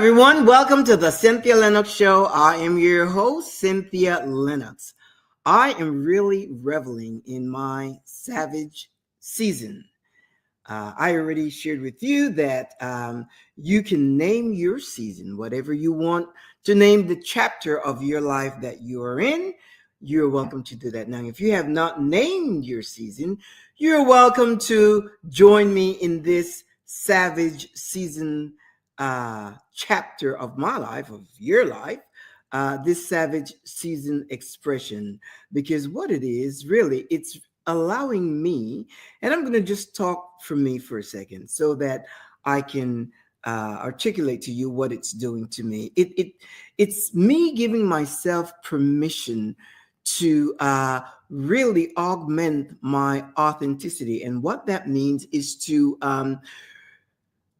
everyone. Welcome to the Cynthia Linox Show. I am your host, Cynthia Linox. I am really reveling in my Savage season. I already shared with you that you can name your season, whatever you want to name the chapter of your life that you are in. You're welcome to do that. Now, if you have not named your season, you're welcome to join me in this Savage season chapter of my life, of your life, this Savage season expression. Because what it is, really, it's allowing me, and I'm going to just talk for me for a second so that I can articulate to you what it's doing to me. It's me giving myself permission to really augment my authenticity. And what that means is to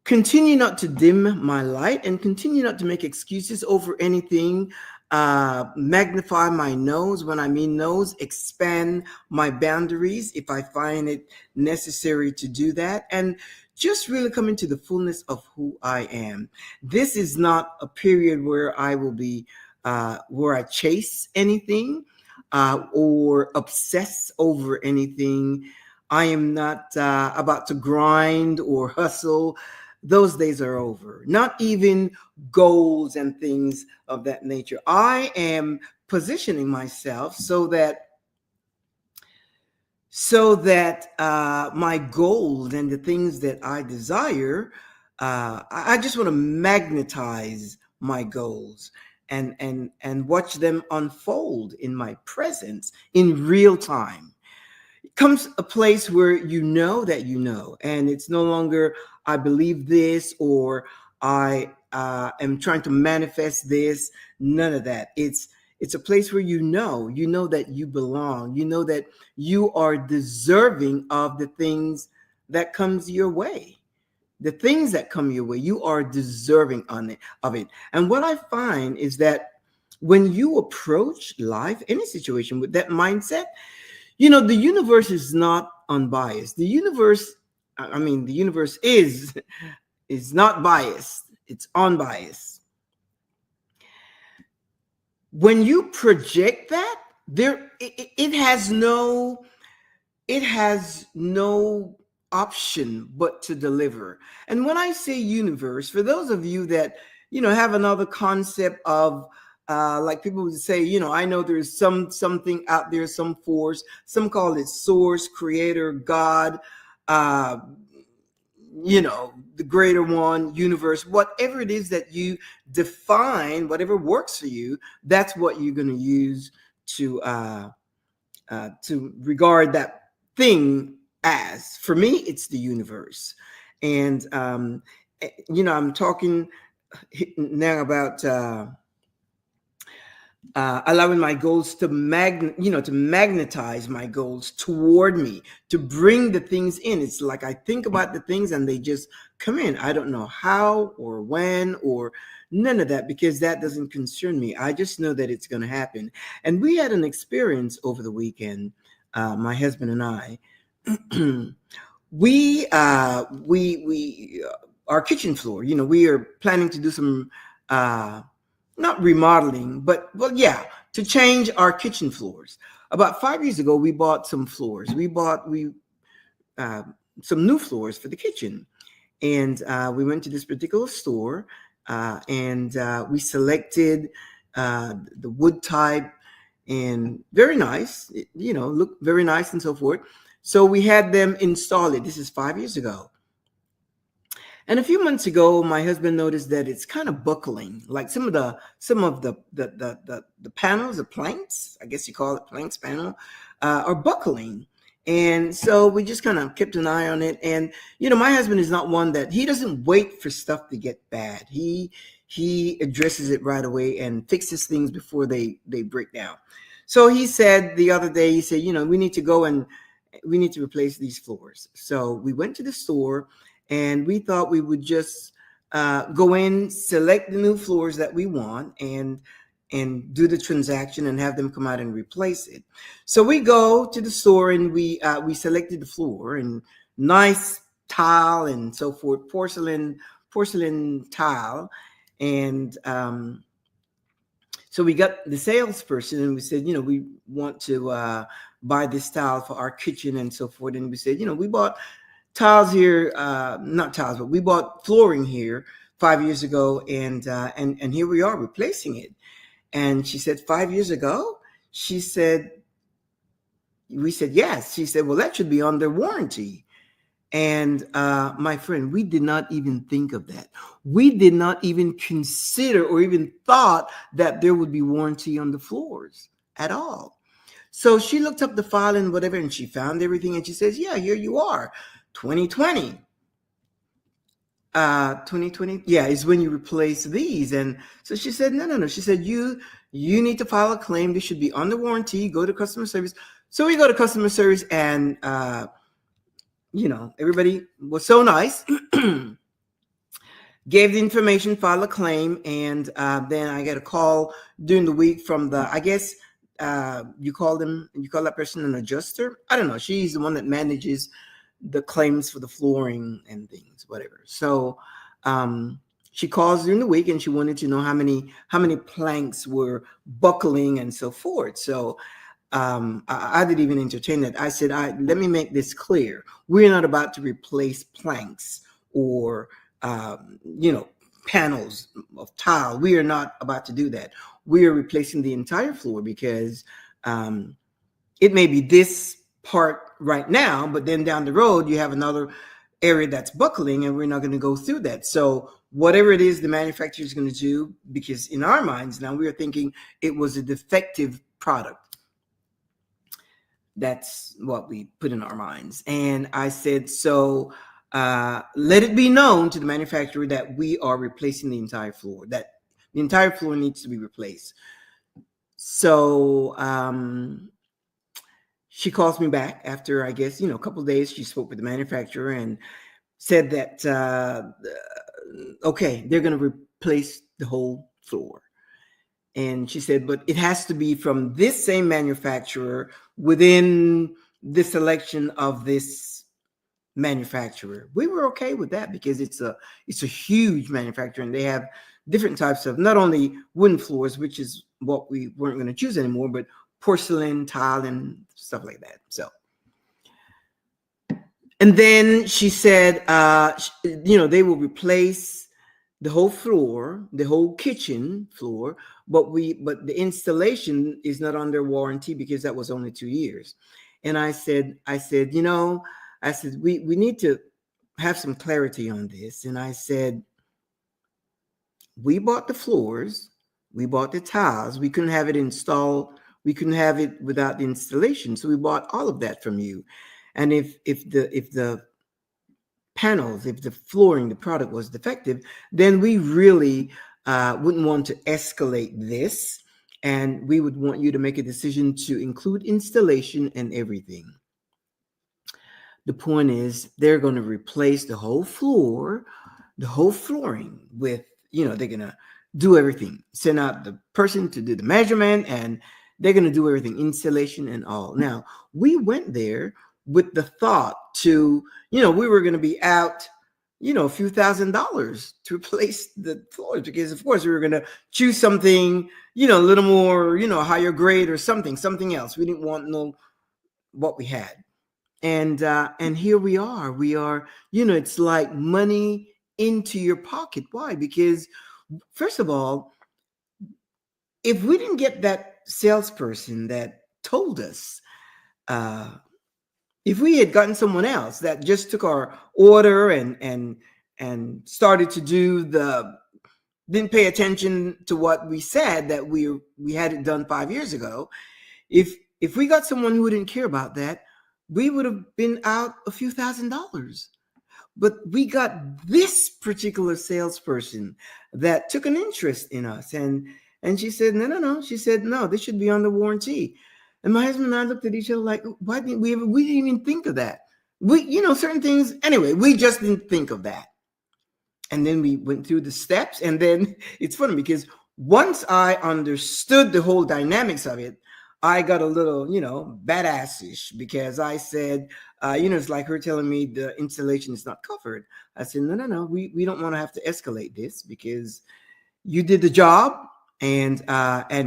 continue not to dim my light and continue not to make excuses over anything. Magnify my nose. When I mean nose, expand my boundaries if I find it necessary to do that. And just really come into the fullness of who I am. This is not a period where I will be, where I chase anything or obsess over anything. I am not about to grind or hustle. Those days are over. Not even goals and things of that nature. I am positioning myself so that my goals and the things that I desire, I just want to magnetize my goals and watch them unfold in my presence in real time. Comes a place where you know that you know, and it's no longer I believe this or I am trying to manifest this. None of that. It's a place where you know that you belong. You know that you are deserving of the things that comes your way. The things that come your way, you are deserving of it. And what I find is that when you approach life, any situation with that mindset, the universe is not unbiased. The universe is not biased. It's unbiased. When you project that, it has no option but to deliver. And when I say universe, for those of you that have another concept of like people would say, I know there's something out there, some force, some call it source, creator, God, the greater one, universe, whatever it is that you define, whatever works for you, that's what you're going to use to regard that thing as. For me, it's the universe. And, I'm talking now about allowing my goals to magnetize my goals toward me, to bring the things in. It's like I think about the things and they just come in. I don't know how or when or none of that, because that doesn't concern me. I just know that it's going to happen. And we had an experience over the weekend, my husband and I. we our kitchen floor, we are planning to do some not remodeling, but to change our kitchen floors. About 5 years ago, we bought some floors. We bought some new floors for the kitchen, and we went to this particular store, and we selected the wood type, and very nice. Looked very nice and so forth. So we had them install it. This is 5 years ago. And a few months ago, my husband noticed that it's kind of buckling, like some of the panels, the planks, I guess you call it planks panel, are buckling. And so we just kind of kept an eye on it. And, my husband is not one that he doesn't wait for stuff to get bad. He addresses it right away and fixes things before they break down. So he said the other day, we need to go and we need to replace these floors. So we went to the store. And we thought we would just go in, select the new floors that we want, and do the transaction and have them come out and replace it. So we go to the store and we selected the floor, and nice tile and so forth, porcelain tile. And so we got the salesperson and we said, we want to buy this tile for our kitchen and so forth. And we said, we bought tiles here, not tiles, but we bought flooring here 5 years ago, and here we are replacing it. And she said, 5 years ago? She said, we said, yes. She said, well, that should be under warranty. And my friend, we did not even think of that. We did not even consider or even thought that there would be warranty on the floors at all. So she looked up the file and whatever, and she found everything. And she says, yeah, here you are, 2020. 2020, yeah, is when you replace these. And so she said, no. She said, you need to file a claim. This should be under warranty. Go to customer service. So we go to customer service, and everybody was so nice, gave the information, filed a claim, and then I get a call during the week from the, I guess you call that person an adjuster. I don't know. She's the one that manages the claims for the flooring and things, whatever. So she calls during the week, and she wanted to know how many planks were buckling and so forth. So I didn't even entertain that. I said, let me make this clear. We're not about to replace planks or, panels of tile. We are not about to do that. We are replacing the entire floor because it may be this part right now, but then down the road, you have another area that's buckling, and we're not going to go through that. So whatever it is the manufacturer is going to do, because in our minds now, we are thinking it was a defective product. That's what we put in our minds. And I said, so let it be known to the manufacturer that we are replacing the entire floor, that the entire floor needs to be replaced. So she calls me back after, I guess, a couple of days. She spoke with the manufacturer and said that, okay, they're going to replace the whole floor. And she said, but it has to be from this same manufacturer within the selection of this manufacturer. We were okay with that because it's a huge manufacturer, and they have different types of not only wooden floors, which is what we weren't going to choose anymore, but porcelain, tile, and stuff like that. So, and then she said, they will replace the whole floor, the whole kitchen floor, but the installation is not under warranty because that was only 2 years. And I said, we need to have some clarity on this. And I said, we bought the floors, we bought the tiles, we couldn't have it installed, we couldn't have it without the installation. So we bought all of that from you. And if the panels, if the flooring, the product was defective, then we really wouldn't want to escalate this, and we would want you to make a decision to include installation and everything. The point is, they're going to replace the whole floor, the whole flooring with, they're going to do everything, send out the person to do the measurement, and they're going to do everything, installation and all. Now, we went there with the thought to, we were going to be out, a few $1,000s to replace the floors, because of course we were going to choose something, a little more, higher grade or something else. We didn't want to know what we had. And here we are, it's like money into your pocket. Why? Because first of all, if we didn't get that salesperson that told us, if we had gotten someone else that just took our order and started to didn't pay attention to what we said, that we had it done 5 years ago. If we got someone who didn't care about that, we would have been out a few $1,000s. But we got this particular salesperson that took an interest in us, and she said, no. She said, no, this should be under warranty. And my husband and I looked at each other like, why didn't we didn't even think of that? Certain things, anyway, we just didn't think of that. And then we went through the steps, and then it's funny because once I understood the whole dynamics of it, I got a little, badassish, because I said, it's like her telling me the installation is not covered. I said, no, we don't want to have to escalate this, because You did the job, and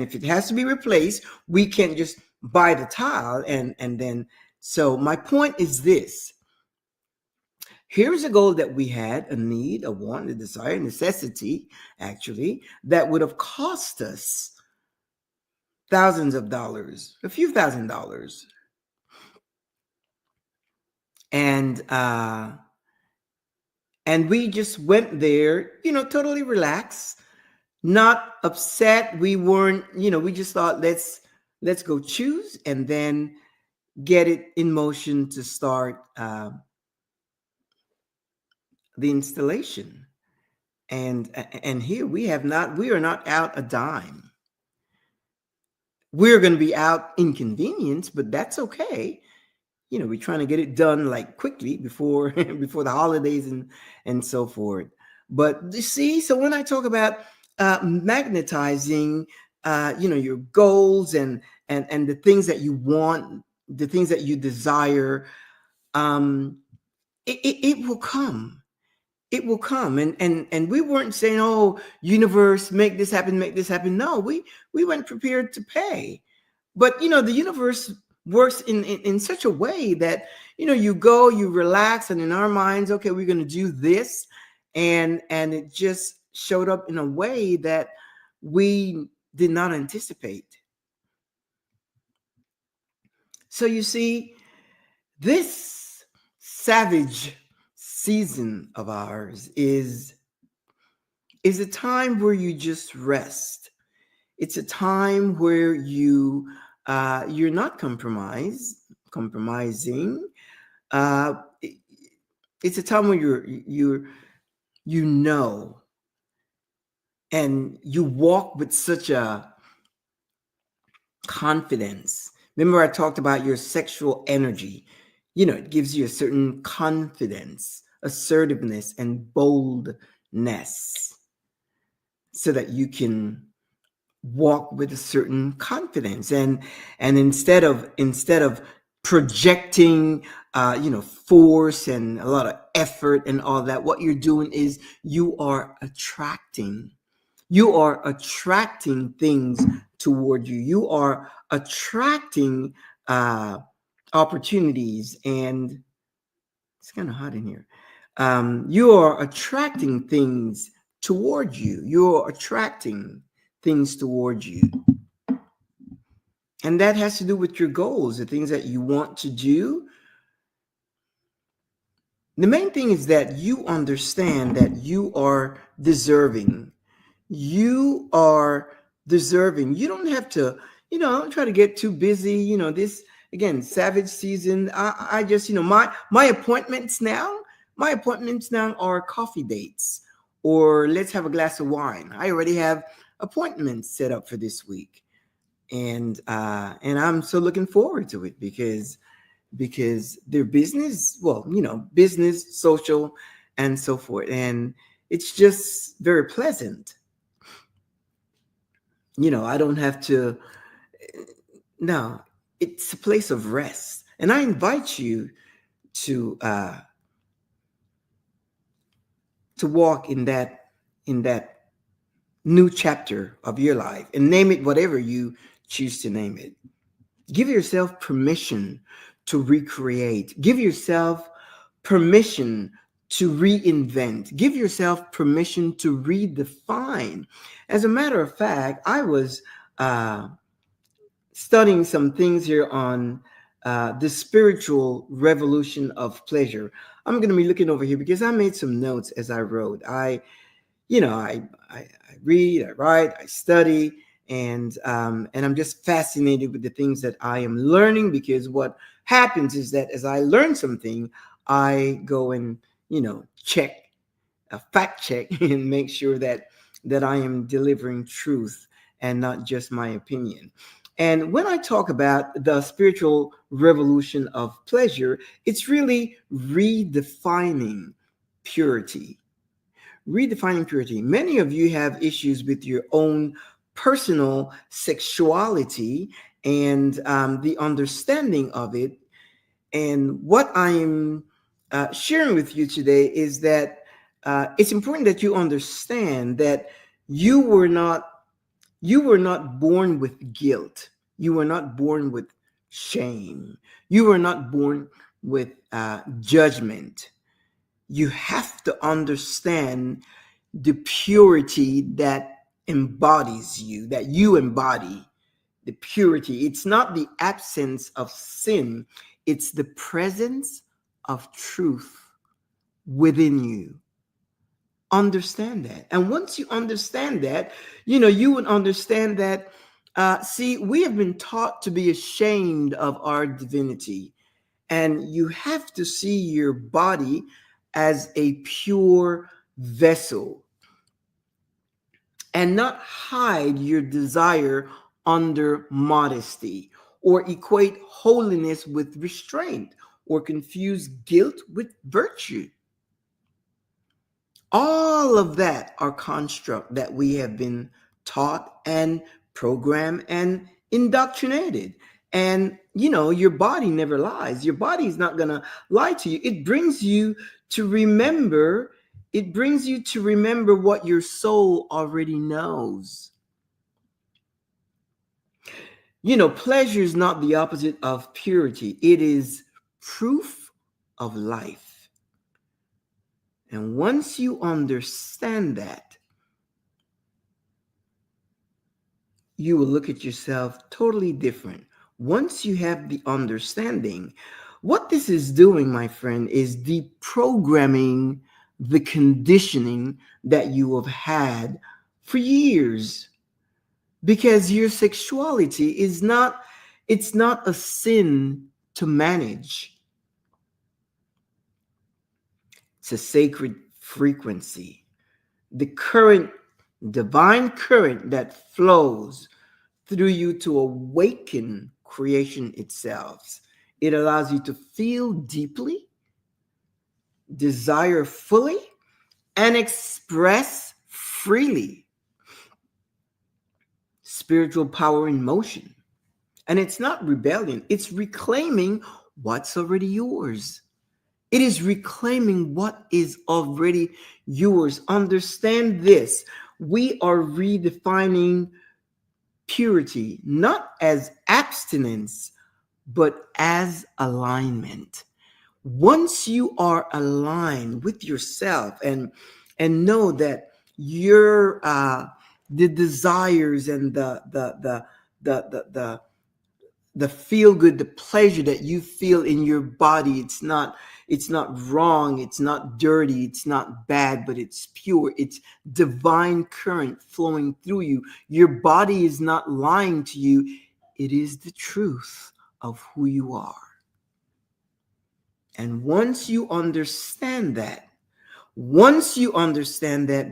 if it has to be replaced, we can't just buy the tile and then. So my point is this: here's a goal that we had, a need, a want, a desire, a necessity, actually, that would have cost us thousands of dollars, a few $1,000s, and we just went there, totally relaxed, not upset. We weren't, we just thought, let's go choose and then get it in motion to start the installation. And here we are not out a dime. We're going to be out inconvenience, but that's okay. We're trying to get it done like quickly before before the holidays and so forth. But you see, so when I talk about magnetizing, your goals and the things that you want, the things that you desire, um, it will come. It will come. And we weren't saying, "Oh, universe, make this happen, make this happen." No, we weren't prepared to pay. But the universe works in such a way that you go, you relax, and in our minds, okay, we're going to do this, and it just showed up in a way that we did not anticipate. So you see, this savage season of ours is a time where you just rest. It's a time where you're not compromising. Uh, it- it's a time where you know, and you walk with such a confidence. Remember, I talked about your sexual energy. It gives you a certain confidence, assertiveness, and boldness, so that you can walk with a certain confidence, and instead of projecting force and a lot of effort and all that, what you're doing is you are attracting things toward you. You are attracting uh opportunities, and it's kind of hot in here. You are attracting things toward you. You're attracting things toward you. And that has to do with your goals, the things that you want to do. The main thing is that you understand that you are deserving. You are deserving. You don't have to, don't try to get too busy. This, again, savage season. I just, my appointments now are coffee dates, or let's have a glass of wine. I already have appointments set up for this week. And I'm so looking forward to it because they're business, well, business, social, and so forth. And it's just very pleasant. I don't have to, no, it's a place of rest. And I invite you to walk in that new chapter of your life, and name it whatever you choose to name it. Give yourself permission to recreate. Give yourself permission to reinvent. Give yourself permission to redefine. As a matter of fact, I was studying some things here on the spiritual revolution of pleasure. I'm going to be looking over here because I made some notes as I wrote. I read, I write, I study, and I'm just fascinated with the things that I am learning, because what happens is that as I learn something, I go and check, fact check, and make sure that I am delivering truth and not just my opinion. And when I talk about the spiritual revolution of pleasure, it's really redefining purity. Redefining purity. Many of you have issues with your own personal sexuality and the understanding of it. And what I'm sharing with you today is that it's important that you understand that You were not you were not born with guilt. You were not born with shame. You were not born with judgment. You have to understand the purity that embodies you, that you embody. The purity. It's not the absence of sin, it's the presence of truth within you. Understand that. And once you understand that, you would understand that, see, we have been taught to be ashamed of our divinity. And you have to see your body as a pure vessel and not hide your desire under modesty or equate holiness with restraint or confuse guilt with virtue. All of that are construct that we have been taught and programmed and indoctrinated. And your body never lies. Your body is not going to lie to you. It brings you to remember what your soul already knows. Pleasure is not the opposite of purity. It is proof of life. And once you understand that, you will look at yourself totally different. Once you have the understanding, what this is doing, my friend, is deprogramming the conditioning that you have had for years. Because your sexuality it's not a sin to manage. It's a sacred frequency. The current, divine current that flows through you to awaken creation itself. It allows you to feel deeply, desire fully, and express freely. Spiritual power in motion. And it's not rebellion, it's reclaiming what's already yours. It is reclaiming what is already yours. Understand this. We are redefining purity, not as abstinence, but as alignment. Once you are aligned with yourself and know that your the desires and the feel good, the pleasure that you feel in your body, it's not wrong, it's not dirty, it's not bad, but it's pure. It's divine current flowing through you. Your body is not lying to you. It is the truth of who you are. And once you understand that,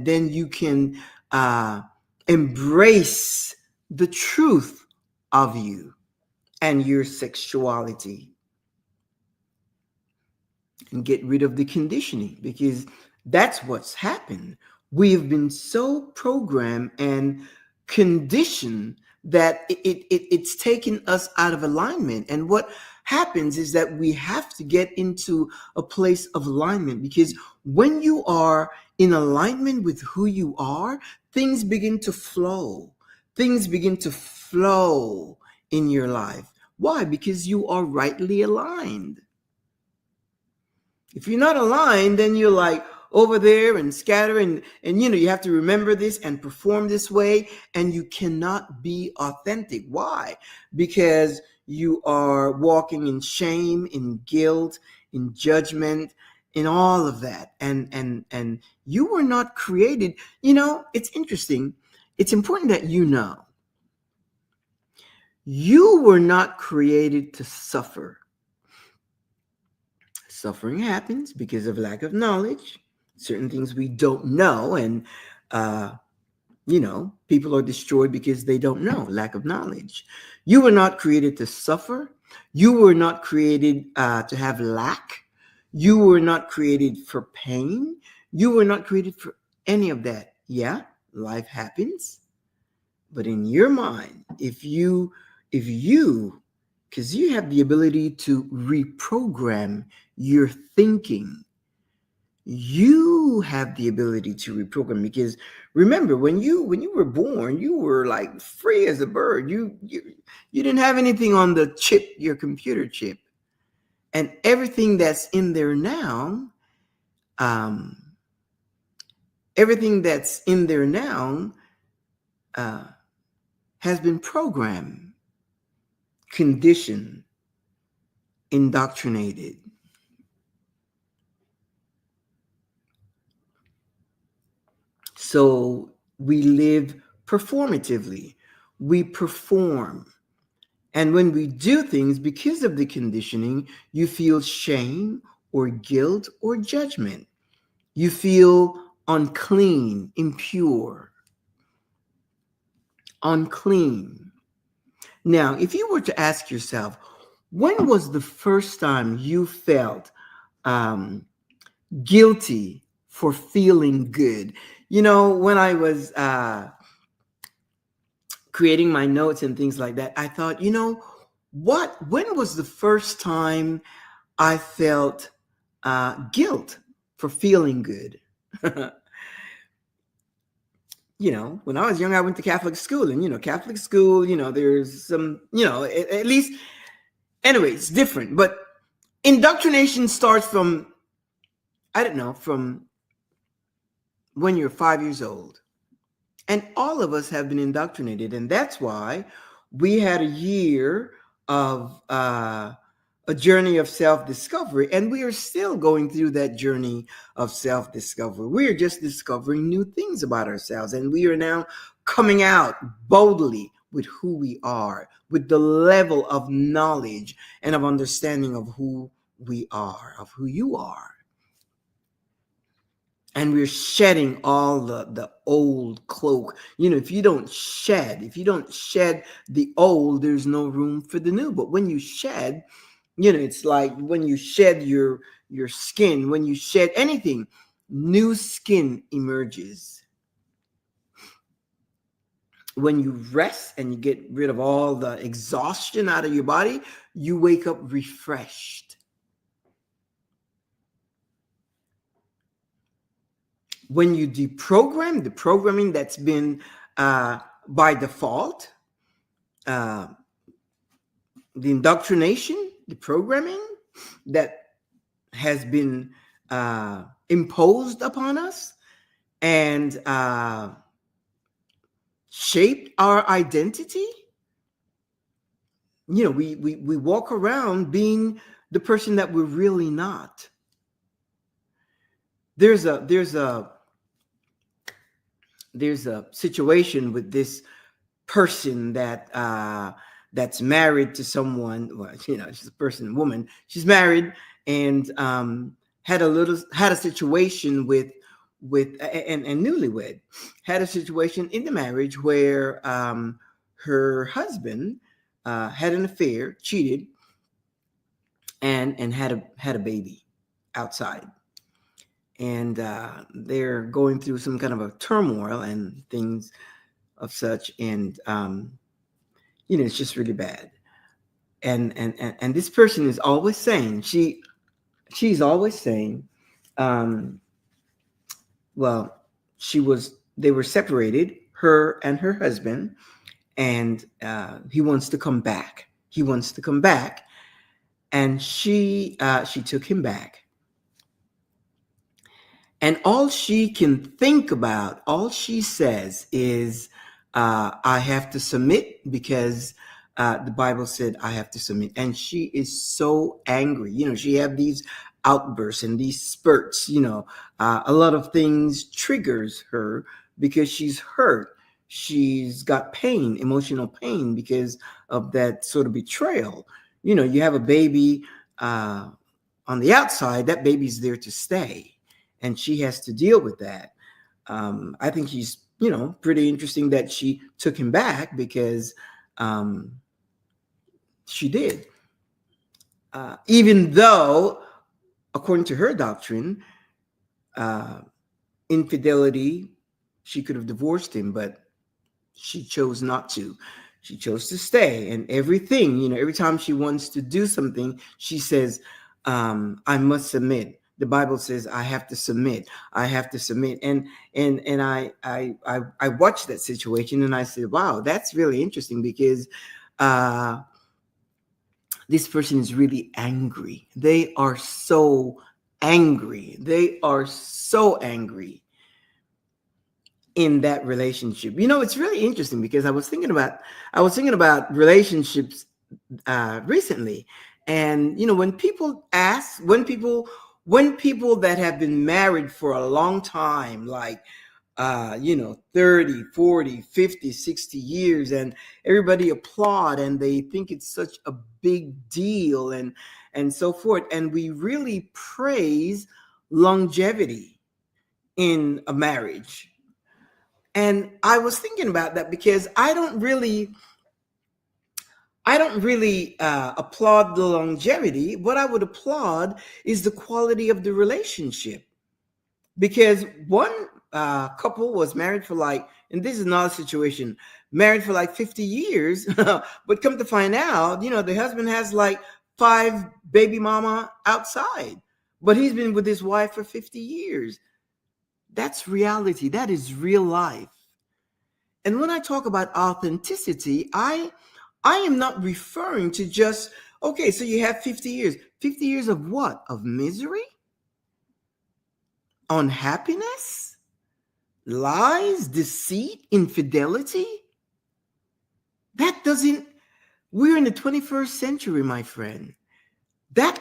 then you can embrace the truth of you and your sexuality and get rid of the conditioning, because that's what's happened. We have been so programmed and conditioned that it's taken us out of alignment. And what happens is that we have to get into a place of alignment, because when you are in alignment with who you are, things begin to flow. Things begin to flow in your life. Why? Because you are rightly aligned. If you're not aligned, then you're like over there and scatter and you have to remember this and perform this way, and you cannot be authentic. Why? Because you are walking in shame, in guilt, in judgment, in all of that. And you were not created. It's interesting. It's important that you were not created to suffer. Suffering happens because of lack of knowledge, certain things we don't know, and people are destroyed because they don't know, lack of knowledge. You were not created to suffer. You were not created to have lack. You were not created for pain. You were not created for any of that. Yeah, life happens, but in your mind, if you because you have the ability to reprogram your thinking. you have the ability to reprogram, because remember, when you were born, you were like free as a bird. You didn't have anything on the chip, your computer chip, and everything that's in there now, um, everything that's in there now uh, has been programmed, conditioned, indoctrinated. So we live performatively. We perform. And when we do things because of the conditioning, you feel shame or guilt or judgment. You feel unclean, impure, unclean. Now, if you were to ask yourself, when was the first time you felt um, guilty for feeling good? When I was creating my notes and things like that, I thought, when was the first time I felt guilt for feeling good? When I was young, I went to Catholic school, and Catholic school, there's some, at least, anyway, it's different. But indoctrination starts from, I don't know, from when you're 5 years old. And all of us have been indoctrinated. And that's why we had a year of a journey of self-discovery. And we are still going through that journey of self-discovery. We are just discovering new things about ourselves. And we are now coming out boldly with who we are, with the level of knowledge and of understanding of who we are, of who you are. And we're shedding all the old cloak. If you don't shed the old, there's no room for the new. But when you shed, it's like when you shed your skin, when you shed anything, new skin emerges. When you rest and you get rid of all the exhaustion out of your body, you wake up refreshed. When you deprogram the programming that's been by default, the indoctrination, the programming that has been imposed upon us and shaped our identity, we walk around being the person that we're really not. There's a situation with this person that's married to someone. Well, she's a person, woman. She's married and had a situation with and newlywed, had a situation in the marriage where her husband had an affair, cheated, and had a baby outside. And they're going through some kind of a turmoil and things of such, and it's just really bad. And this person is always saying, she's always saying, well, they were separated, her and her husband, and he wants to come back. And she took him back. And all she can think about, all she says is, I have to submit because the Bible said I have to submit. And she is so angry. She have these outbursts and these spurts. A lot of things triggers her because she's hurt. She's got pain, emotional pain, because of that sort of betrayal. You have a baby on the outside, that baby's there to stay. And she has to deal with that. I think she's, pretty interesting that she took him back because she did. Even though, according to her doctrine, infidelity, she could have divorced him, but she chose not to. She chose to stay. And everything, every time she wants to do something, she says, I must submit. the Bible says I have to submit. I have to submit. And I watched that situation and I said, wow, that's really interesting because this person is really angry. They are so angry. They are so angry in that relationship. It's really interesting because I was thinking about relationships recently, and when people that have been married for a long time, like 30, 40, 50, 60 years, and everybody applaud and they think it's such a big deal and so forth, and we really praise longevity in a marriage. And I was thinking about that because I don't really applaud the longevity. What I would applaud is the quality of the relationship. Because one couple was married for and this is another situation, married for like 50 years, but come to find out, the husband has like five baby mama outside, but he's been with his wife for 50 years. That's reality. That is real life. And when I talk about authenticity, I am not referring to just, okay, so you have 50 years. 50 years of what? Of misery? Unhappiness? Lies? Deceit? Infidelity? That doesn't, we're in the 21st century, my friend. That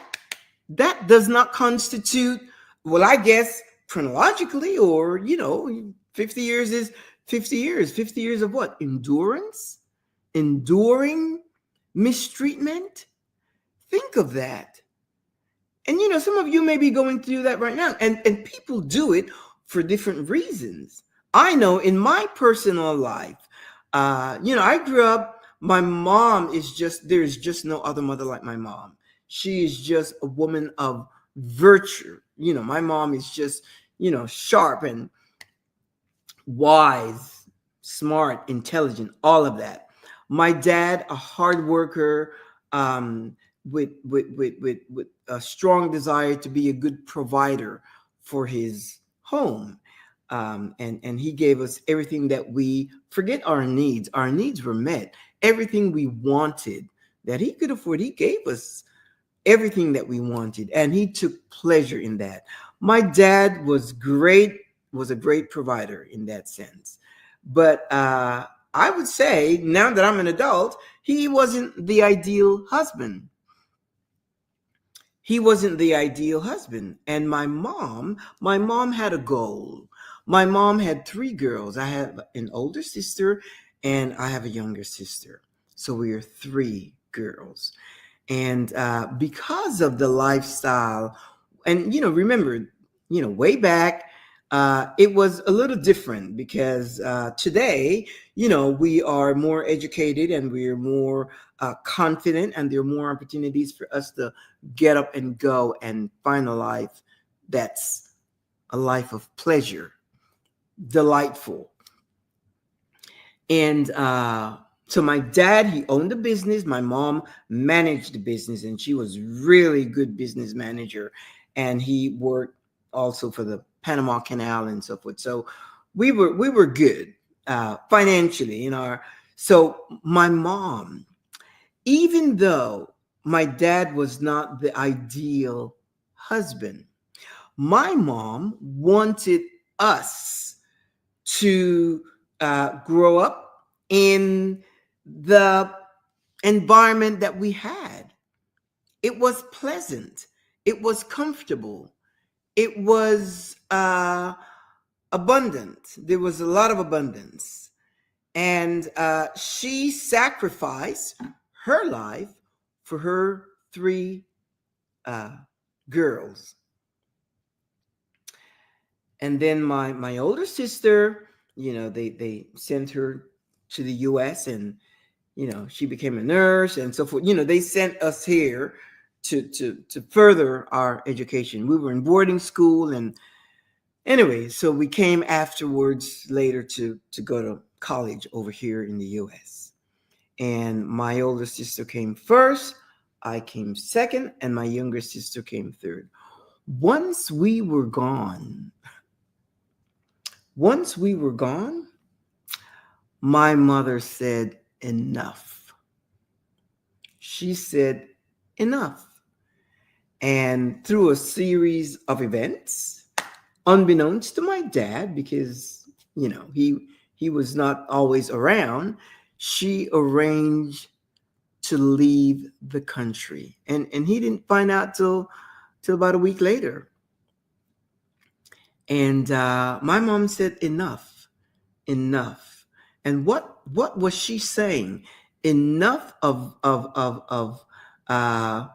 does not constitute, well, I guess chronologically, or 50 years is 50 years. 50 years of what? Endurance? Enduring mistreatment? Think of that. And some of you may be going through that right now. And people do it for different reasons. I know in my personal life, I grew up, my mom is there's just no other mother like my mom. She is just a woman of virtue. My mom is just, sharp and wise, smart, intelligent, all of that. My dad, a hard worker, with a strong desire to be a good provider for his home. And he gave us everything that we forget our needs. Our needs were met. Everything we wanted that he could afford, he gave us everything that we wanted, and he took pleasure in that. My dad was a great provider in that sense. But I would say, now that I'm an adult, he wasn't the ideal husband. He wasn't the ideal husband. And my mom had a goal. My mom had three girls. I have an older sister and I have a younger sister. So we are three girls. And because of the lifestyle, and remember, way back, it was a little different because today, we are more educated and we are more confident, and there are more opportunities for us to get up and go and find a life that's a life of pleasure, delightful. And so my dad, he owned a business. My mom managed the business, and she was really good business manager. And he worked also for the Panama Canal and so forth. So we were good financially. So my mom, even though my dad was not the ideal husband, my mom wanted us to grow up in the environment that we had. It was pleasant. It was comfortable. It was abundant. There was a lot of abundance. And she sacrificed her life for her three girls. And then my older sister, they sent her to the US, and she became a nurse and so forth. They sent us here to further our education. We were in boarding school, and anyway, so we came afterwards later to go to college over here in the US. And my older sister came first, I came second, and my younger sister came third. Once we were gone, once we were gone, my mother said, enough. She said, enough. And through a series of events, unbeknownst to my dad, because, he was not always around, she arranged to leave the country. And he didn't find out till about a week later. And my mom said, enough, enough. And what was she saying? Enough of aguantar,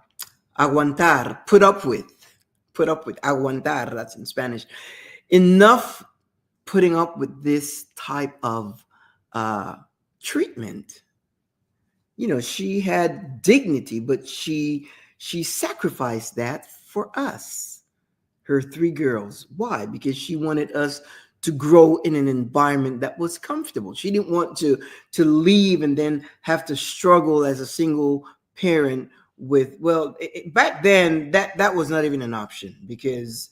put up with, aguantar, that's in Spanish. Enough putting up with this type of treatment. She had dignity, but she sacrificed that for us, her three girls. Why? Because she wanted us to grow in an environment that was comfortable. She didn't want to leave and then have to struggle as a single parent with, well, back then that was not even an option, because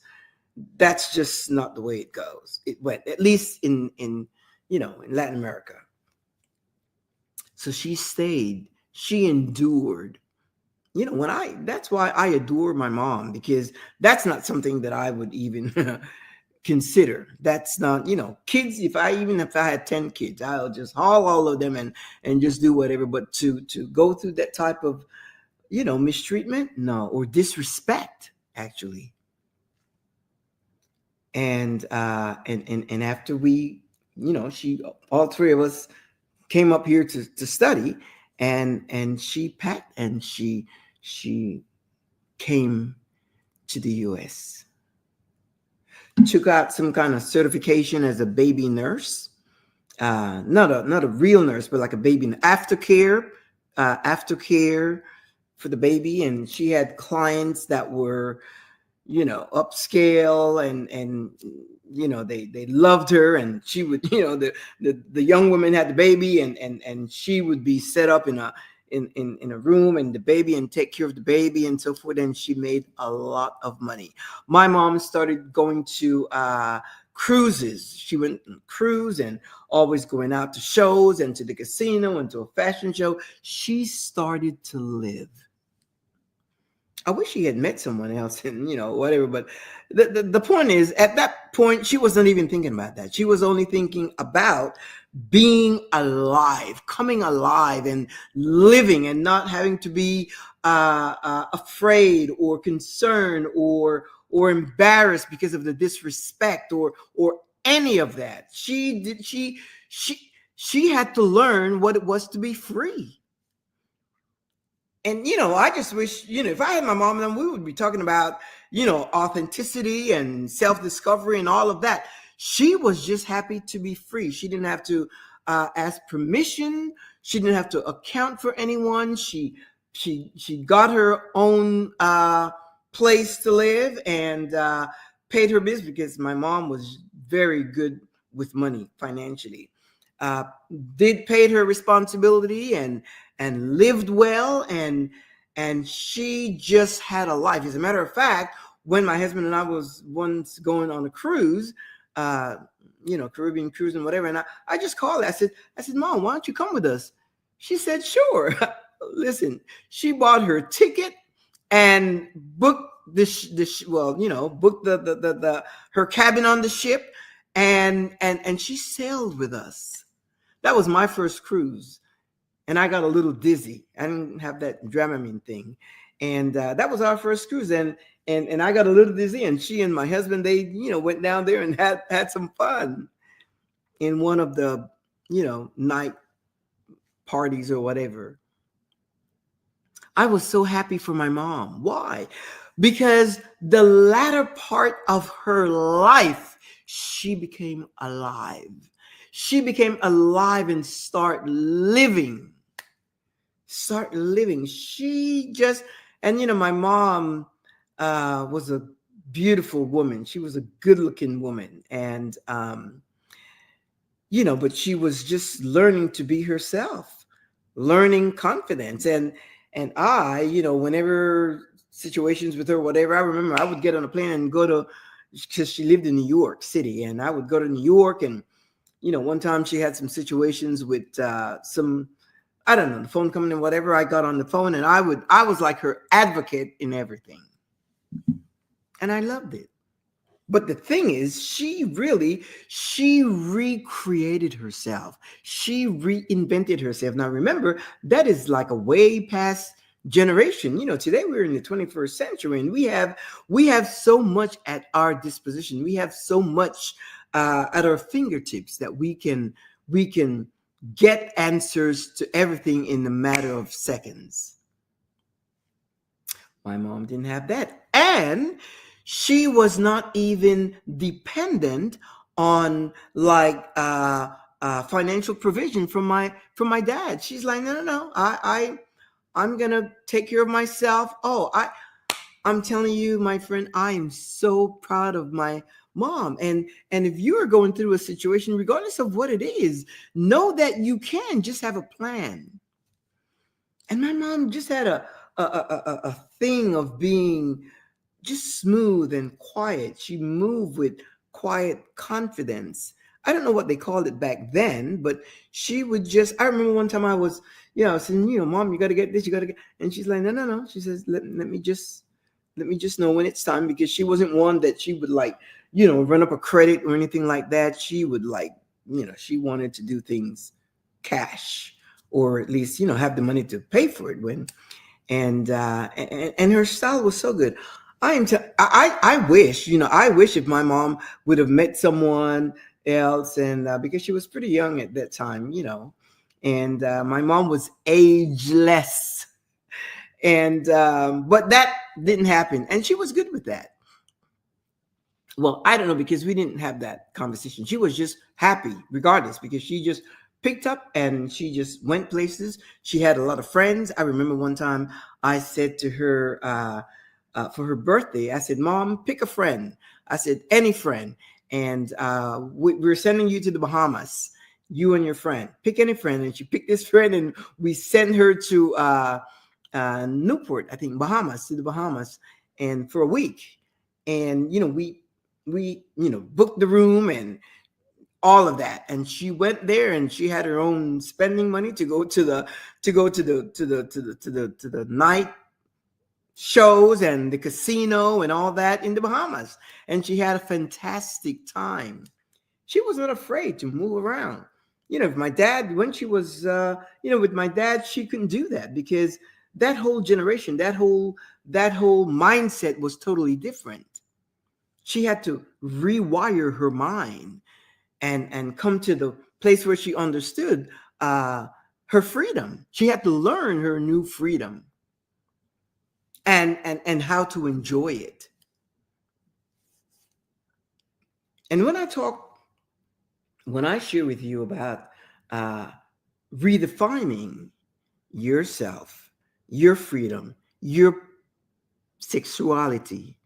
that's just not the way it goes. It went, at least in Latin America. So she stayed, she endured. That's why I adore my mom, because that's not something that I would even consider. That's not, kids. If I had 10 kids, I'll just haul all of them and just do whatever. But to go through that type of, mistreatment, no, or disrespect, actually. And after we, she, all three of us came up here to study, and she packed and she came to the US, took out some kind of certification as a baby nurse, not a real nurse, but like a baby aftercare for the baby. And she had clients that were, upscale, and they loved her. And she would, the young woman had the baby, and she would be set up in a room, and the baby, and take care of the baby and so forth. And she made a lot of money. My mom started going to cruises. She went on a cruise, and always going out to shows and to the casino and to a fashion show. She started to live. I wish she had met someone else, and whatever. But the point is, at that point, she wasn't even thinking about that. She was only thinking about being alive, coming alive, and living, and not having to be afraid or concerned or embarrassed because of the disrespect or any of that. She had to learn what it was to be free. And, I just wish, if I had my mom, then we would be talking about, authenticity and self-discovery and all of that. She was just happy to be free. She didn't have to ask permission. She didn't have to account for anyone. She got her own place to live, and paid her bills, because my mom was very good with money financially. Did paid her responsibility, and lived well, and she just had a life. As a matter of fact, when my husband and I was once going on a cruise, Caribbean cruise and whatever, and I just called her. I said, Mom, why don't you come with us? She said, sure. Listen, she bought her ticket and booked booked the her cabin on the ship, and she sailed with us. That was my first cruise, and I got a little dizzy. I didn't have that Dramamine thing, and that was our first cruise, and I got a little dizzy. And she and my husband, they went down there and had some fun in one of the night parties or whatever. I was so happy for my mom. Why? Because the latter part of her life, she became alive. She became alive and start living. She just, and my mom was a beautiful woman. She was a good looking woman. And, but she was just learning to be herself, learning confidence. And I, whenever situations with her, whatever. I remember I would get on a plane and go to, because she lived in New York City, and I would go to New York, and one time she had some situations with some, I don't know, the phone coming in, whatever. I got on the phone, and I was like her advocate in everything, and I loved it. But the thing is, she recreated herself. She reinvented herself. Now, remember, that is like a way past generation. Today we're in the 21st century, and we have so much at our disposition. We have so much at our fingertips that we can get answers to everything in a matter of seconds. My mom didn't have that. And she was not even dependent on like financial provision from my dad. She's like, no, no, no. I'm gonna take care of myself. I'm telling you, my friend, I am so proud of my mom. And if you are going through a situation, regardless of what it is, know that you can just have a plan. And my mom just had a thing of being just smooth and quiet. She moved with quiet confidence. I don't know what they called it back then, but she would just, I remember one time I was, saying, Mom, you got to get this, you got to get, and she's like, no, no, no. She says, let me just know when it's time, because she wasn't one that she would like, run up a credit or anything like that. She would like, she wanted to do things cash, or at least, have the money to pay for it when, and her style was so good. I wish, I wish if my mom would have met someone else, and because she was pretty young at that time, and my mom was ageless, and but that didn't happen, and she was good with that. Well, I don't know, because we didn't have that conversation. She was just happy regardless, because she just picked up and she just went places. She had a lot of friends. I remember one time I said to her for her birthday, I said, Mom, pick a friend. I said, any friend. And we're sending you to the Bahamas, you and your friend. Pick any friend. And she picked this friend, and we sent her to Newport, I think, Bahamas, to the Bahamas, and for a week. And, we booked the room and all of that, and she went there, and she had her own spending money to go to the night shows and the casino and all that in the Bahamas, and she had a fantastic time. She was not afraid to move around. If my dad, when she was with my dad, she couldn't do that, because that whole generation, that whole mindset was totally different. She had to rewire her mind and come to the place where she understood her freedom. She had to learn her new freedom, and how to enjoy it. And when I share with you about uh, redefining yourself, your freedom, your sexuality,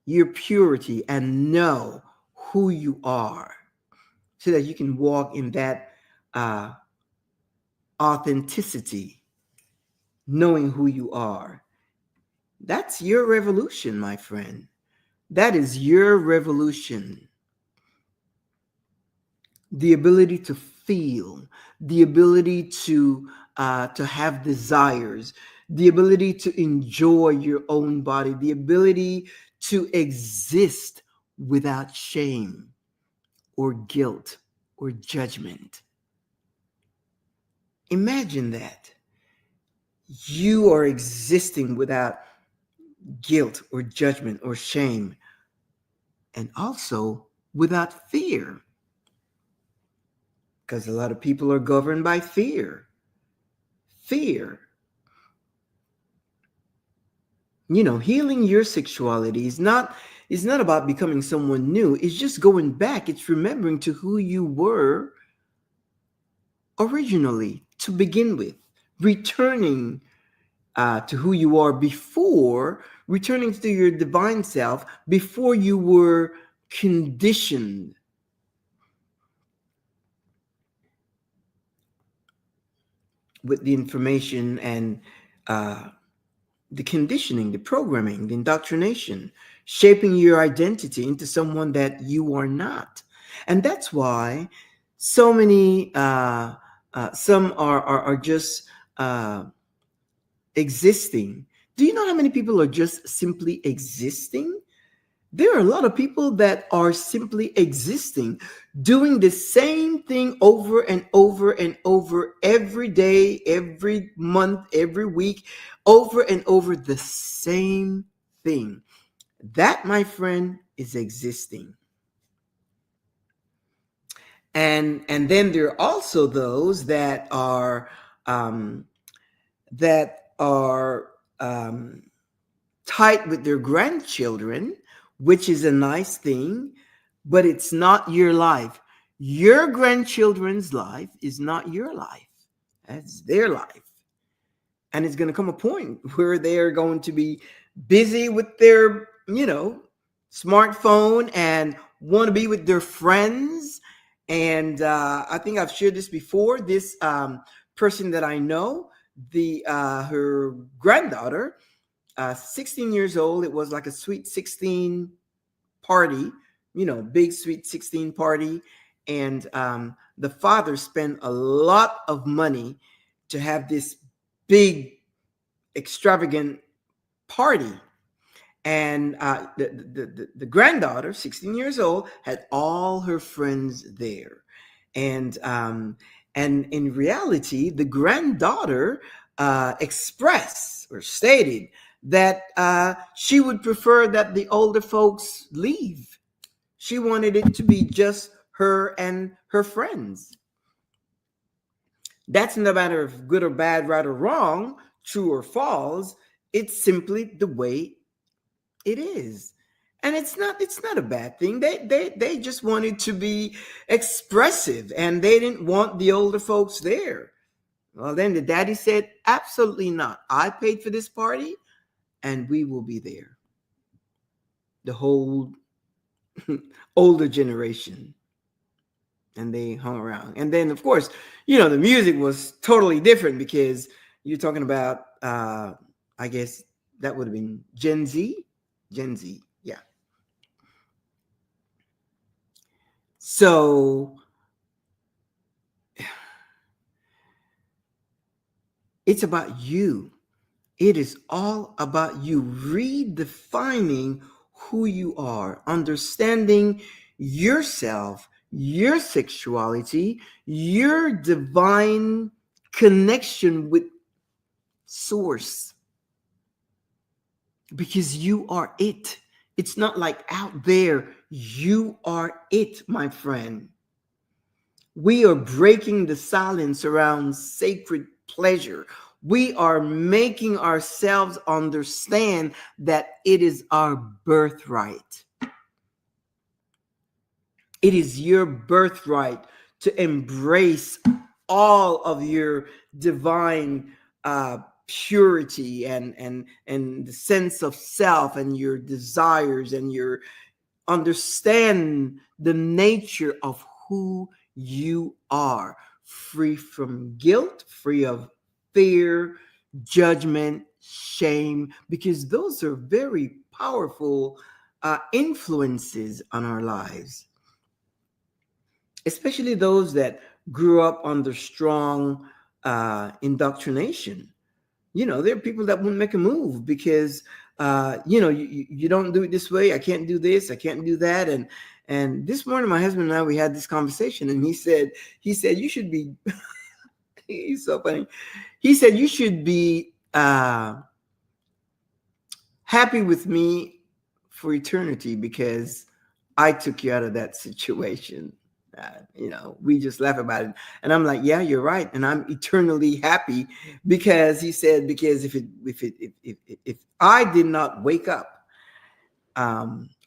your purity, and know who you are, so that you can walk in that uh, authenticity, knowing who you are. That's your revolution, my friend. That is your revolution. The ability to feel, the ability to have desires, the ability to enjoy your own body, the ability to exist without shame or guilt or judgment. Imagine that you are existing without guilt or judgment or shame, and also without fear, because a lot of people are governed by fear. Fear. Healing your sexuality is not about becoming someone new. It's just going back. It's remembering to who you were originally to begin with, returning to who you are before, returning to your divine self before you were conditioned with the information and uh, the conditioning, the programming, the indoctrination, shaping your identity into someone that you are not. And that's why so many, some are just uh, existing. Do you know how many people are just simply existing? There are a lot of people that are simply existing, doing the same thing over and over and over every day, every month, every week, over and over the same thing. That, my friend, is existing. And then there are also those um, that are tight with their grandchildren, which is a nice thing, but it's not your life. Your grandchildren's life is not your life. That's their life. And it's going to come a point where they are going to be busy with their, smartphone and want to be with their friends. And I think I've shared this before. This person that I know, the her granddaughter, 16 years old. It was like a sweet 16 party, big sweet 16 party. And the father spent a lot of money to have this big, extravagant party. And the granddaughter, 16 years old, had all her friends there. And in reality, the granddaughter expressed or stated that she would prefer that the older folks leave. She wanted it to be just her and her friends. That's no matter of good or bad, right or wrong, true or false. It's simply the way it is. And it's not a bad thing. They just wanted to be expressive, and they didn't want the older folks there. Well, then the daddy said, absolutely not. I paid for this party and we will be there. The whole older generation. And they hung around. And then, of course, the music was totally different because you're talking about, I guess that would have been Gen Z. Gen Z, yeah. So it's about you. It is all about you redefining who you are, understanding yourself, your sexuality, your divine connection with source. Because you are it. It's not like out there. You are it, my friend. We are breaking the silence around sacred pleasure. We are making ourselves understand that it is our birthright. It is your birthright to embrace all of your divine purity and the sense of self and your desires and your understand the nature of who you are, free from guilt, free of fear, judgment, shame, because those are very powerful influences on our lives, especially those that grew up under strong indoctrination. There are people that won't make a move because you don't do it this way. I can't do this. I can't do that. And this morning, my husband and I, we had this conversation, and he said you should be. He's so funny. He said you should be happy with me for eternity because I took you out of that situation. We just laugh about it, and I'm like, yeah, you're right, and I'm eternally happy because he said because if I did not wake up,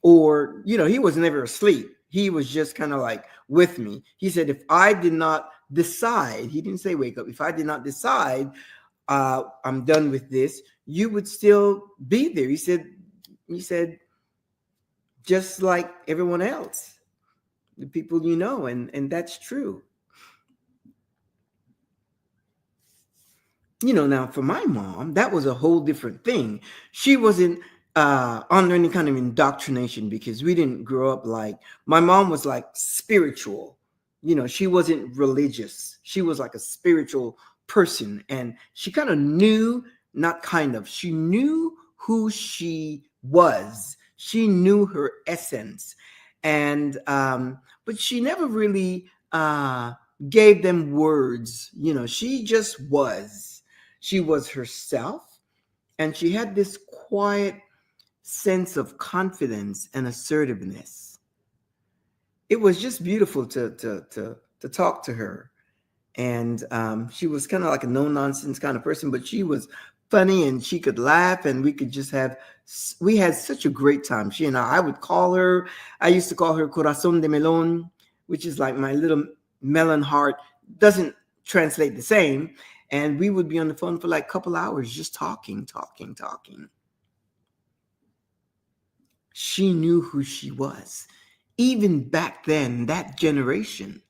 or he was never asleep, he was just kind of like with me. He said if I did not decide, he didn't say wake up, if I did not decide I'm done with this, you would still be there. He said just like everyone else, the people and that's true. Now for my mom, that was a whole different thing. She wasn't under any kind of indoctrination because we didn't grow up like my mom was like spiritual. She wasn't religious. She was like a spiritual person, and she kind of knew, not kind of, she knew who she was. She knew her essence, and but she never really gave them words. She just was. She was herself, and she had this quiet sense of confidence and assertiveness. It was just beautiful to talk to her. And she was kind of like a no nonsense kind of person, but she was funny and she could laugh, and we had such a great time. She and I would call her, I used to call her Corazon de Melon, which is like my little melon heart. Doesn't translate the same. And we would be on the phone for like a couple hours just talking, talking, talking. She knew who she was. Even back then, that generation,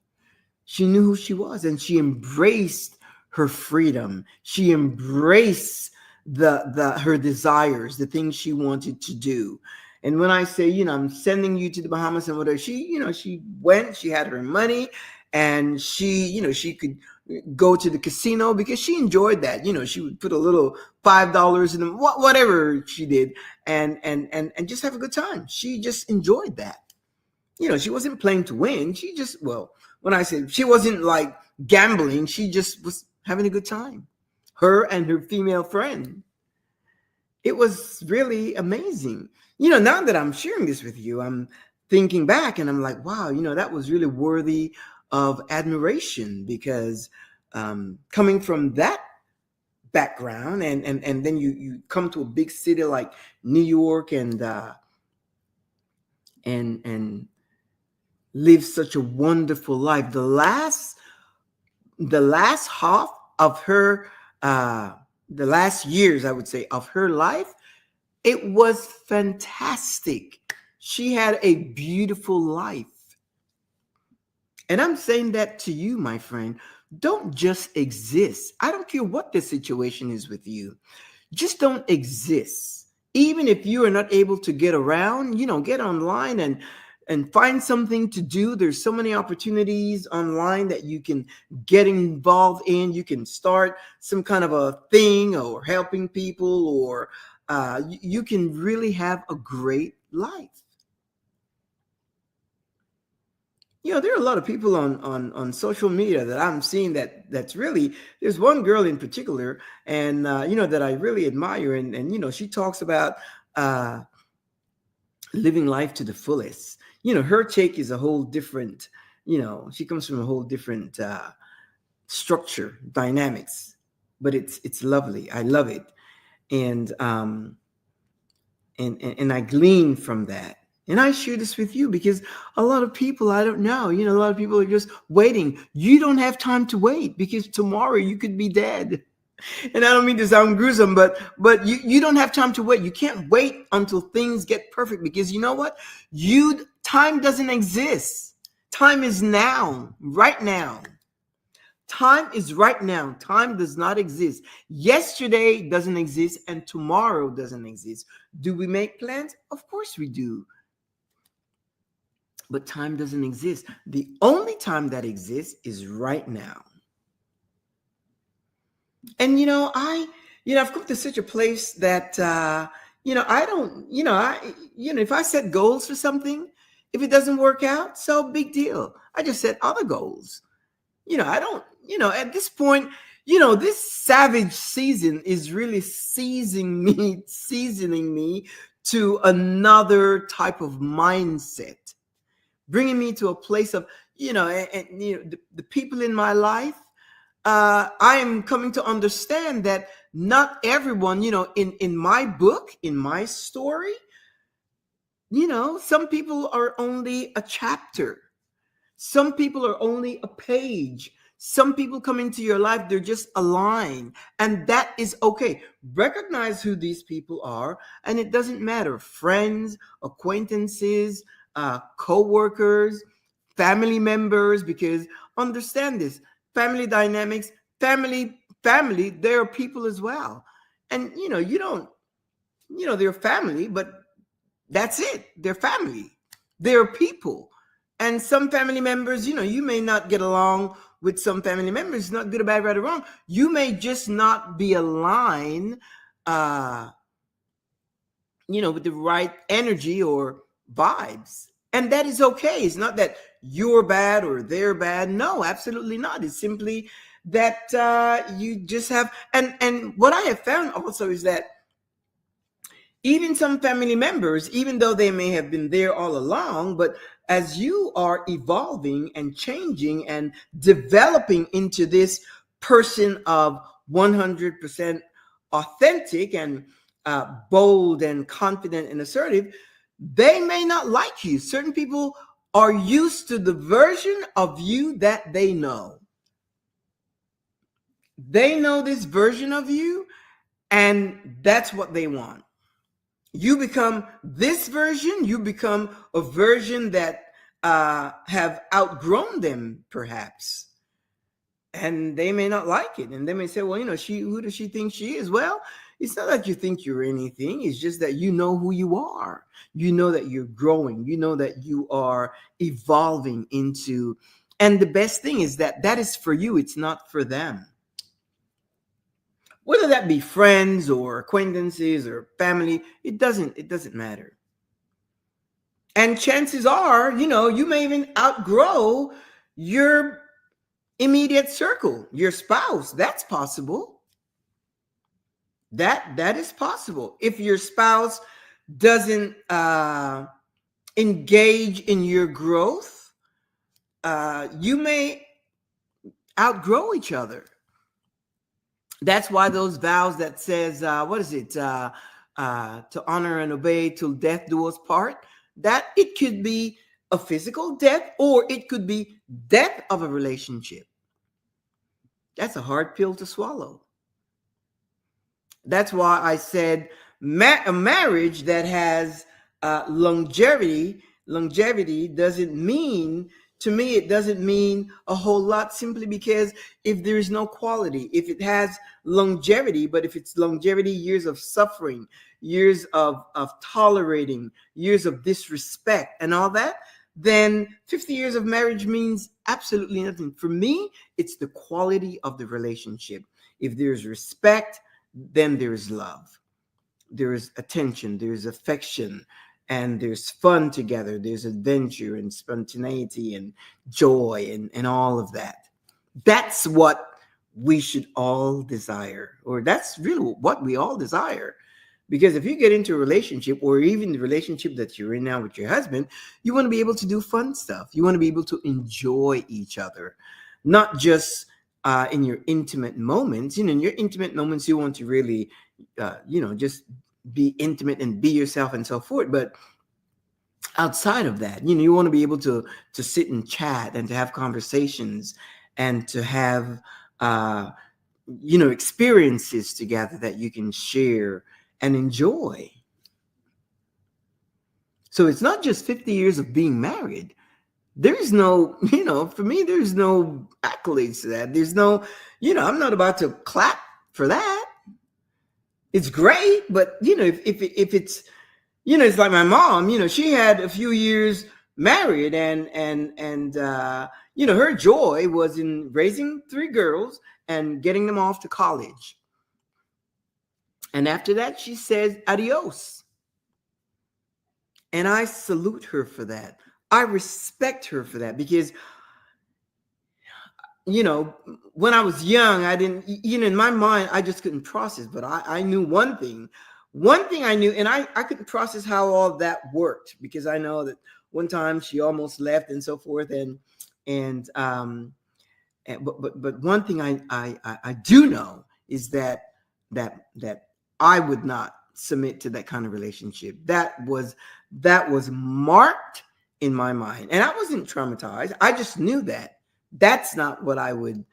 she knew who she was, and she embraced her freedom. She embraced her desires, the things she wanted to do. And when I say, I'm sending you to the Bahamas and whatever, she went, she had her money, and she could go to the casino because she enjoyed that. She would put a little $5 in them, whatever she did, and just have a good time. She just enjoyed that. She wasn't playing to win. She just, well, when I say she wasn't like gambling, she just was having a good time. Her and her female friend. It was really amazing. Now that I'm sharing this with you, I'm thinking back and I'm like, wow, that was really worthy of admiration, because coming from that background, and then you come to a big city like New York, and live such a wonderful life. The last half of her, the last years, I would say, of her life, it was fantastic. She had a beautiful life. And I'm saying that to you, my friend. Don't just exist. I don't care what the situation is with you. Just don't exist. Even if you are not able to get around, get online and find something to do. There's so many opportunities online that you can get involved in. You can start some kind of a thing, or helping people, or you can really have a great life. There are a lot of people on social media that I'm seeing that's really, there's one girl in particular, and that I really admire, and she talks about living life to the fullest. Her take is a whole different, she comes from a whole different structure, dynamics, but it's lovely. I love it. And I glean from that. And I share this with you because a lot of people, I don't know, a lot of people are just waiting. You don't have time to wait, because tomorrow you could be dead. And I don't mean to sound gruesome, but you don't have time to wait. You can't wait until things get perfect, because you know what? Time doesn't exist. Time is now, right now. Time is right now. Time does not exist. Yesterday doesn't exist, and tomorrow doesn't exist. Do we make plans? Of course we do. But time doesn't exist. The only time that exists is right now. And I've come to such a place that I don't, if I set goals for something, if it doesn't work out, so big deal. I just set other goals. I don't, at this point, this savage season is really seasoning me to another type of mindset, bringing me to a place of, the people in my life. I am coming to understand that not everyone, in my book, in my story, some people are only a chapter. Some people are only a page. Some people come into your life, they're just a line, and that is okay. Recognize who these people are, and it doesn't matter. Friends, acquaintances, co-workers, family members, because understand this, family dynamics, family family, they are people as well. And, you don't, they're family, but that's it. They're family. They're people. And some family members, you may not get along with some family members. It's not good or bad, right or wrong. You may just not be aligned, with the right energy or vibes. And that is okay. It's not that you're bad or they're bad. No, absolutely not. It's simply that you just have, and what I have found also is that even some family members, even though they may have been there all along, but as you are evolving and changing and developing into this person of 100% authentic and bold and confident and assertive, they may not like you. Certain people are used to the version of you that they know. They know this version of you, and that's what they want. You become this version, you become a version that have outgrown them, perhaps. And they may not like it. And they may say, well, who does she think she is? Well, it's not that you think you're anything. It's just that you know who you are. You know that you're growing. You know that you are evolving into. And the best thing is that is for you. It's not for them. Whether that be friends or acquaintances or family, it doesn't matter. And chances are, you may even outgrow your immediate circle, your spouse. That's possible. That is possible. If your spouse doesn't engage in your growth, you may outgrow each other. That's why those vows that says, to honor and obey till death do us part, that it could be a physical death or it could be death of a relationship. That's a hard pill to swallow. That's why I said a marriage that has longevity doesn't mean, to me, it doesn't mean a whole lot, simply because if there is no quality, if it has longevity, but if it's longevity, years of suffering, years of tolerating, years of disrespect and all that, then 50 years of marriage means absolutely nothing. For me, it's the quality of the relationship. If there's respect, then there's love. There is attention, there's affection, and there's fun together. There's adventure and spontaneity and joy and all of that. That's what we should all desire, or that's really what we all desire. Because if you get into a relationship, or even the relationship that you're in now with your husband, you want to be able to do fun stuff. You want to be able to enjoy each other, not just in your intimate moments. In your intimate moments, you want to really, just be intimate and be yourself and so forth. But outside of that, you want to be able to sit and chat and to have conversations and to have, experiences together that you can share and enjoy. So it's not just 50 years of being married. There's no, for me, there's no accolades to that. There's no, I'm not about to clap for that. It's great, but if it's, it's like my mom, she had a few years married, and her joy was in raising 3 girls and getting them off to college. And after that, she says adios. And I salute her for that. I respect her for that, because, when I was young, I didn't, in my mind, I just couldn't process. But I knew one thing. One thing I knew, and I couldn't process how all that worked, because I know that one time she almost left and so forth. But one thing I do know is that I would not submit to that kind of relationship. That was marked in my mind, and I wasn't traumatized. I just knew that that's not what I would,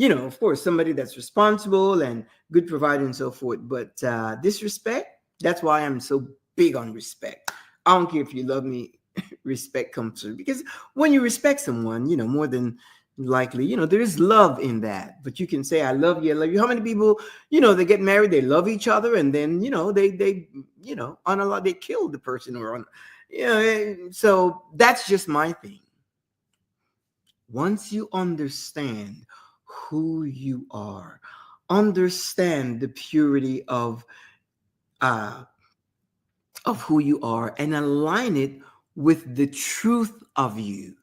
of course, somebody that's responsible and good provider and so forth. But disrespect, that's why I'm so big on respect. I don't care if you love me, respect comes through. Because when you respect someone, more than likely, there is love in that, but you can say, I love you, I love you. How many people, they get married, they love each other, and then, they on a lot, they kill the person, or on, so that's just my thing. Once you understand who you are, understand the purity uh, of who you are, and align it with the truth of you.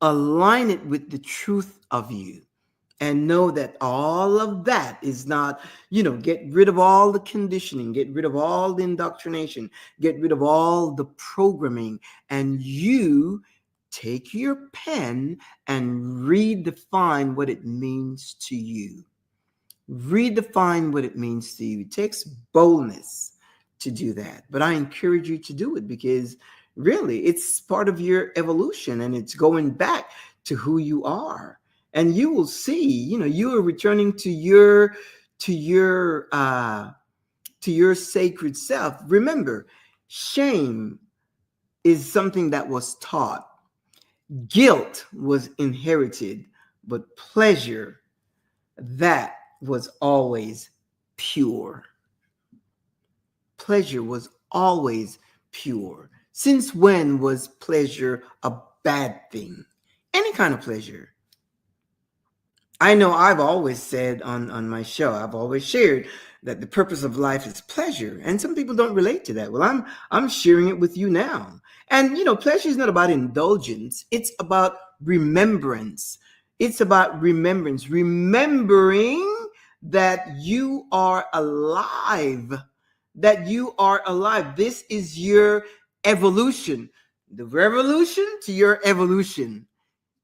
Align it with the truth of you. And know that all of that is not, get rid of all the conditioning, get rid of all the indoctrination, get rid of all the programming, and you take your pen and redefine what it means to you. Redefine what it means to you. It takes boldness to do that, but I encourage you to do it, because really it's part of your evolution, and it's going back to who you are. And you will see, you are returning to your to your sacred self. Remember, shame is something that was taught, guilt was inherited, but pleasure, that was always pure. Pleasure was always pure. Since when was pleasure a bad thing? Any kind of pleasure. I know I've always said on my show, I've always shared that the purpose of life is pleasure. And some people don't relate to that. Well, I'm sharing it with you now. And pleasure is not about indulgence. It's about remembrance. It's about remembrance. Remembering that you are alive. That you are alive. This is your evolution. The revolution to your evolution.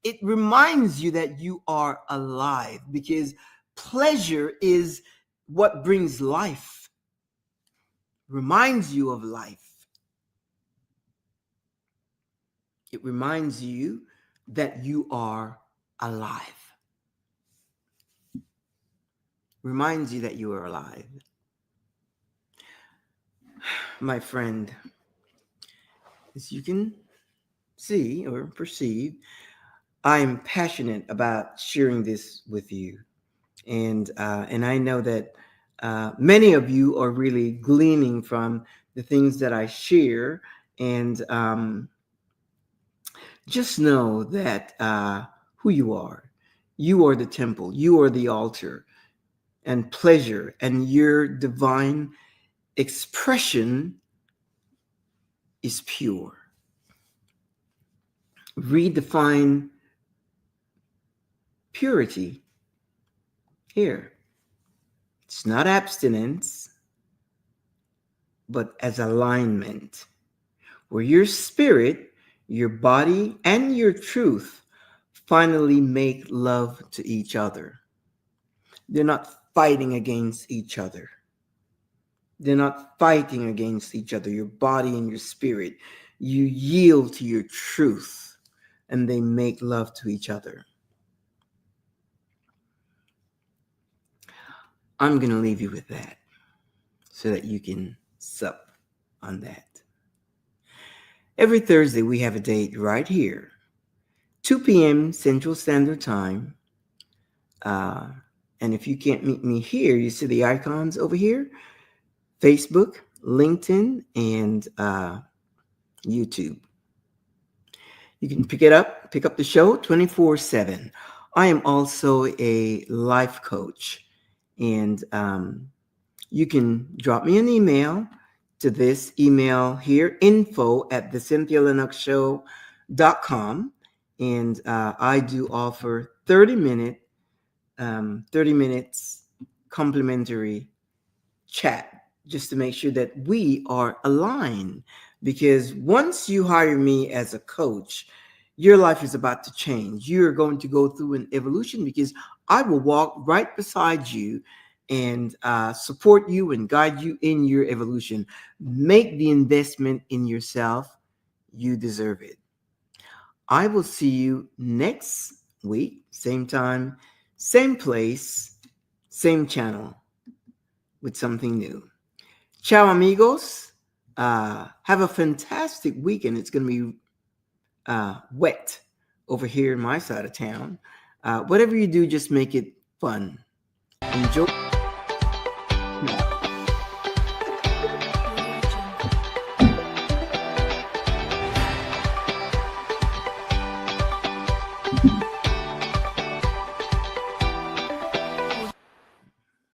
It reminds you that you are alive, because pleasure is what brings life, reminds you of life. It reminds you that you are alive. Reminds you that you are alive. My friend, as you can see or perceive, I am passionate about sharing this with you. And I know that many of you are really gleaning from the things that I share. And just know that who you are. You are the temple. You are the altar. And pleasure and your divine expression is pure. Redefine purity here. It's not abstinence, but as alignment, where your spirit, your body, and your truth finally make love to each other. They're not fighting against each other. They're not fighting against each other, your body and your spirit. You yield to your truth, and they make love to each other. I'm going to leave you with that so that you can sup on that. Every Thursday, we have a date right here, 2 p.m. Central Standard Time. And if you can't meet me here, you see the icons over here, Facebook, LinkedIn, and YouTube. You can pick up the show 24/7. I am also a life coach, and you can drop me an email to this email here, info@thecynthialinoxshow.com. And I do offer 30 minutes complimentary chat, just to make sure that we are aligned. Because once you hire me as a coach, your life is about to change. You're going to go through an evolution, because I will walk right beside you and support you and guide you in your evolution. Make the investment in yourself. You deserve it. I will see you next week, same time, same place, same channel, with something new. Ciao, amigos. Have a fantastic weekend. It's going to be wet over here in my side of town. Whatever you do, just make it fun. Enjoy. Thank you.